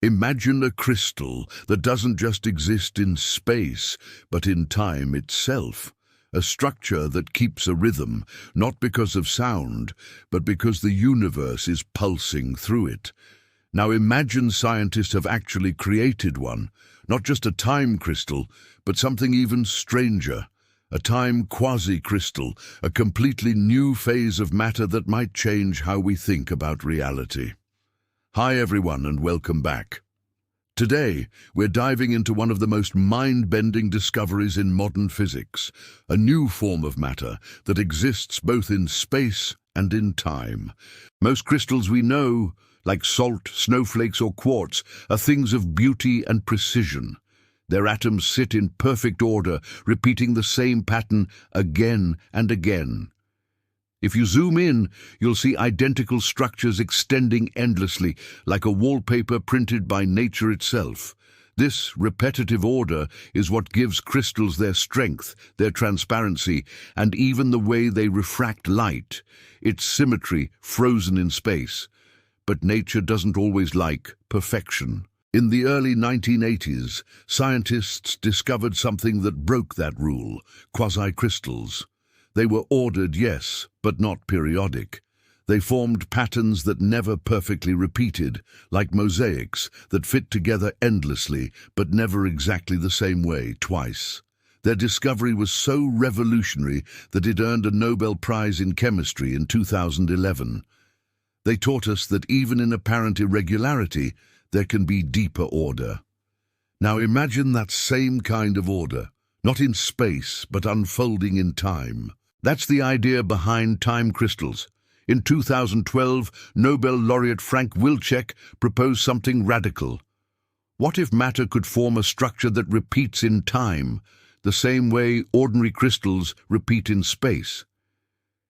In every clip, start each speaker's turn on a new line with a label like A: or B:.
A: Imagine a crystal that doesn't just exist in space, but in time itself. A structure that keeps a rhythm, not because of sound, but because the universe is pulsing through it. Now imagine scientists have actually created one, not just a time crystal, but something even stranger. A time quasicrystal, a completely new phase of matter that might change how we think about reality. Hi everyone and welcome back. Today, we're diving into one of the most mind-bending discoveries in modern physics, a new form of matter that exists both in space and in time. Most crystals we know, like salt, snowflakes or quartz, are things of beauty and precision. Their atoms sit in perfect order, repeating the same pattern again and again. If you zoom in, you'll see identical structures extending endlessly, like a wallpaper printed by nature itself. This repetitive order is what gives crystals their strength, their transparency, and even the way they refract light. It's symmetry frozen in space. But nature doesn't always like perfection. In the early 1980s, scientists discovered something that broke that rule: quasicrystals. They were ordered, yes, but not periodic. They formed patterns that never perfectly repeated, like mosaics that fit together endlessly, but never exactly the same way twice. Their discovery was so revolutionary that it earned a Nobel Prize in Chemistry in 2011. They taught us that even in apparent irregularity, there can be deeper order. Now imagine that same kind of order, not in space, but unfolding in time. That's the idea behind time crystals. In 2012, Nobel laureate Frank Wilczek proposed something radical. What if matter could form a structure that repeats in time, the same way ordinary crystals repeat in space?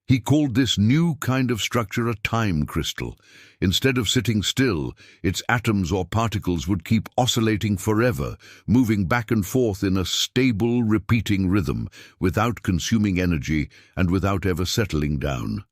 A: He called this new kind of structure a time crystal. Instead of sitting still, its atoms or particles would keep oscillating forever, moving back and forth in a stable, repeating rhythm, without consuming energy and without ever settling down.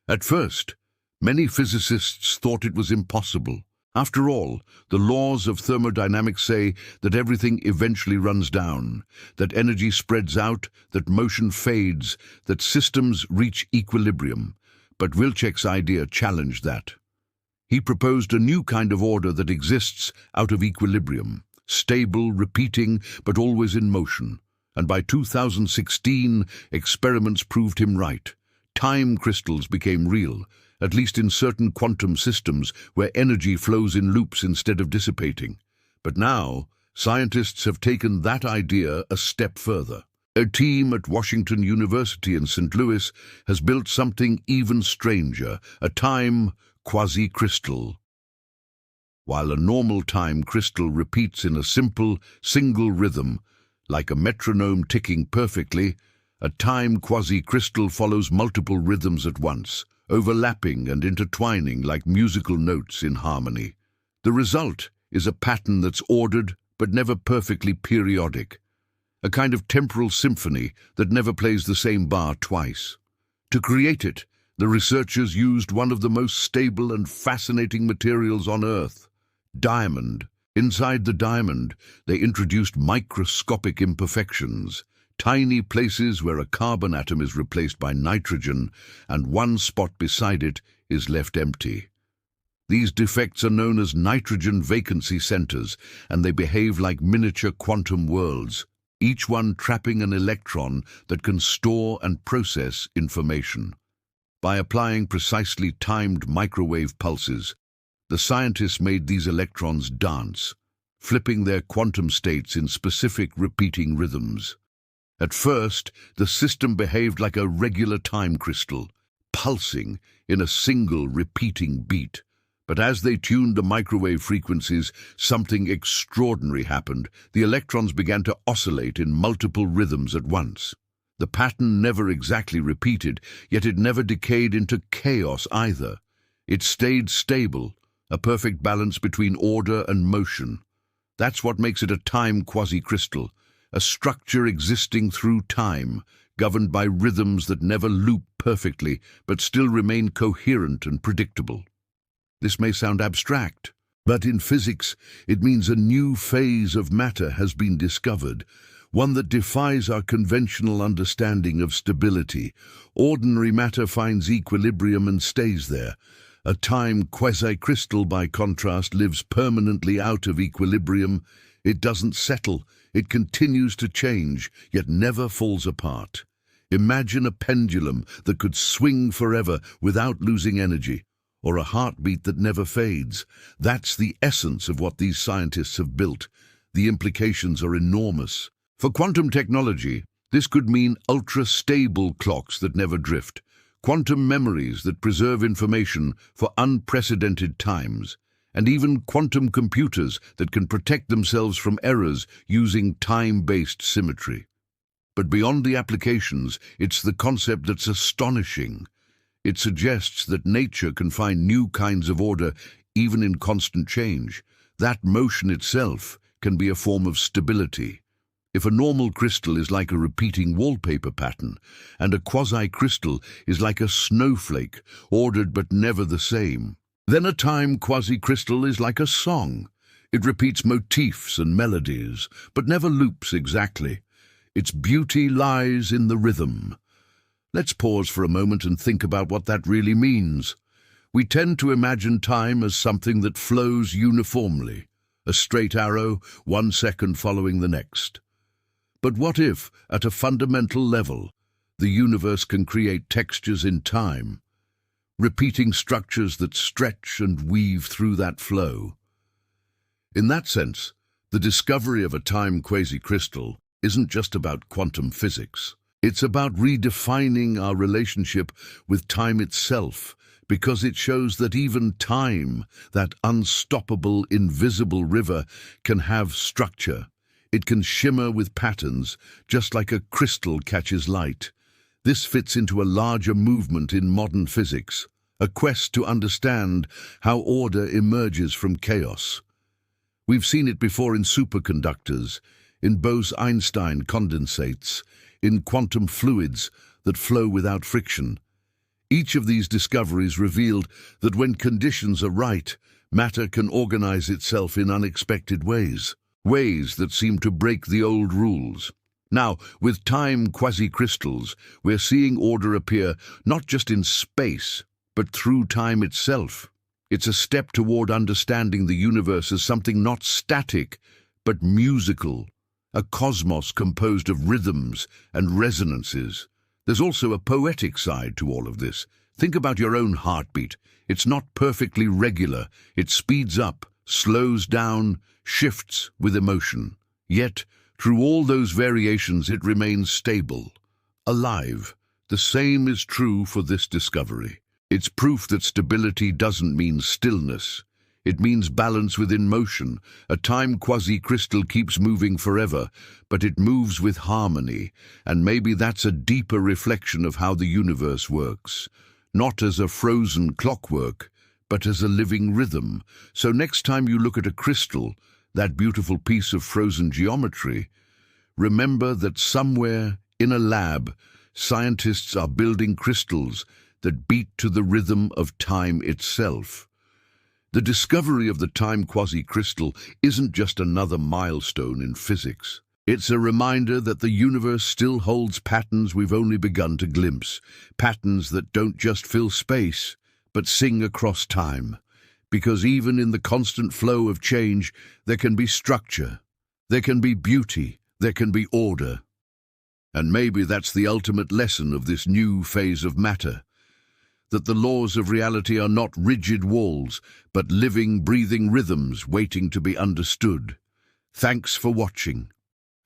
A: At first, many physicists thought it was impossible. After all, the laws of thermodynamics say that everything eventually runs down, that energy spreads out, that motion fades, that systems reach equilibrium. But Wilczek's idea challenged that. He proposed a new kind of order that exists out of equilibrium, stable, repeating, but always in motion. And by 2016, experiments proved him right. Time crystals became real, at least in certain quantum systems where energy flows in loops instead of dissipating. But now, scientists have taken that idea a step further. A team at Washington University in St. Louis has built something even stranger, a time quasicrystal. While a normal time crystal repeats in a simple, single rhythm, like a metronome ticking perfectly, a time quasicrystal follows multiple rhythms at once, overlapping and intertwining like musical notes in harmony. The result is a pattern that's ordered but never perfectly periodic, a kind of temporal symphony that never plays the same bar twice. To create it, the researchers used one of the most stable and fascinating materials on Earth, diamond. Inside the diamond, they introduced microscopic imperfections, tiny places where a carbon atom is replaced by nitrogen and one spot beside it is left empty. These defects are known as nitrogen vacancy centers, and they behave like miniature quantum worlds, each one trapping an electron that can store and process information. By applying precisely timed microwave pulses, the scientists made these electrons dance, flipping their quantum states in specific repeating rhythms. At first, the system behaved like a regular time crystal, pulsing in a single repeating beat. But as they tuned the microwave frequencies, something extraordinary happened. The electrons began to oscillate in multiple rhythms at once. The pattern never exactly repeated, yet it never decayed into chaos either. It stayed stable, a perfect balance between order and motion. That's what makes it a time quasicrystal, a structure existing through time, governed by rhythms that never loop perfectly, but still remain coherent and predictable. This may sound abstract, But in physics, it means a new phase of matter has been discovered, one that defies our conventional understanding of stability. Ordinary matter finds equilibrium and stays there. A time quasicrystal, by contrast, lives permanently out of equilibrium. It doesn't settle, it continues to change, yet never falls apart. Imagine a pendulum that could swing forever without losing energy, or a heartbeat that never fades. That's the essence of what these scientists have built. The implications are enormous. For quantum technology, this could mean ultra-stable clocks that never drift, quantum memories that preserve information for unprecedented times, and even quantum computers that can protect themselves from errors using time-based symmetry. But beyond the applications, it's the concept that's astonishing. It suggests that nature can find new kinds of order even in constant change. That motion itself can be a form of stability. If a normal crystal is like a repeating wallpaper pattern, and a quasicrystal is like a snowflake, ordered but never the same, then a time quasicrystal is like a song. It repeats motifs and melodies, but never loops exactly. Its beauty lies in the rhythm. Let's pause for a moment and think about what that really means. We tend to imagine time as something that flows uniformly, a straight arrow, 1 second following the next. But what if, at a fundamental level, the universe can create textures in time, repeating structures that stretch and weave through that flow? In that sense, the discovery of a time quasicrystal isn't just about quantum physics. It's about redefining our relationship with time itself, because it shows that even time, that unstoppable, invisible river, can have structure. It can shimmer with patterns, just like a crystal catches light. This fits into a larger movement in modern physics, a quest to understand how order emerges from chaos. We've seen it before in superconductors, in Bose-Einstein condensates, in quantum fluids that flow without friction. Each of these discoveries revealed that when conditions are right, matter can organize itself in unexpected ways that seem to break the old rules. Now, with time quasicrystals, we're seeing order appear not just in space, but through time itself. It's a step toward understanding the universe as something not static, but musical, a cosmos composed of rhythms and resonances. There's also a poetic side to all of this. Think about your own heartbeat. It's not perfectly regular. It speeds up, slows down, shifts with emotion. Yet, through all those variations, it remains stable, alive. The same is true for this discovery. It's proof that stability doesn't mean stillness. It means balance within motion. A time quasicrystal keeps moving forever, but it moves with harmony, and maybe that's a deeper reflection of how the universe works. Not as a frozen clockwork, but as a living rhythm. So next time you look at a crystal, that beautiful piece of frozen geometry, remember that somewhere in a lab, scientists are building crystals that beat to the rhythm of time itself. The discovery of the time quasicrystal isn't just another milestone in physics. It's a reminder that the universe still holds patterns we've only begun to glimpse, patterns that don't just fill space, but sing across time. Because even in the constant flow of change, there can be structure, there can be beauty, there can be order. And maybe that's the ultimate lesson of this new phase of matter, that the laws of reality are not rigid walls, but living, breathing rhythms waiting to be understood. Thanks for watching,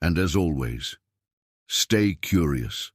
A: and as always, stay curious.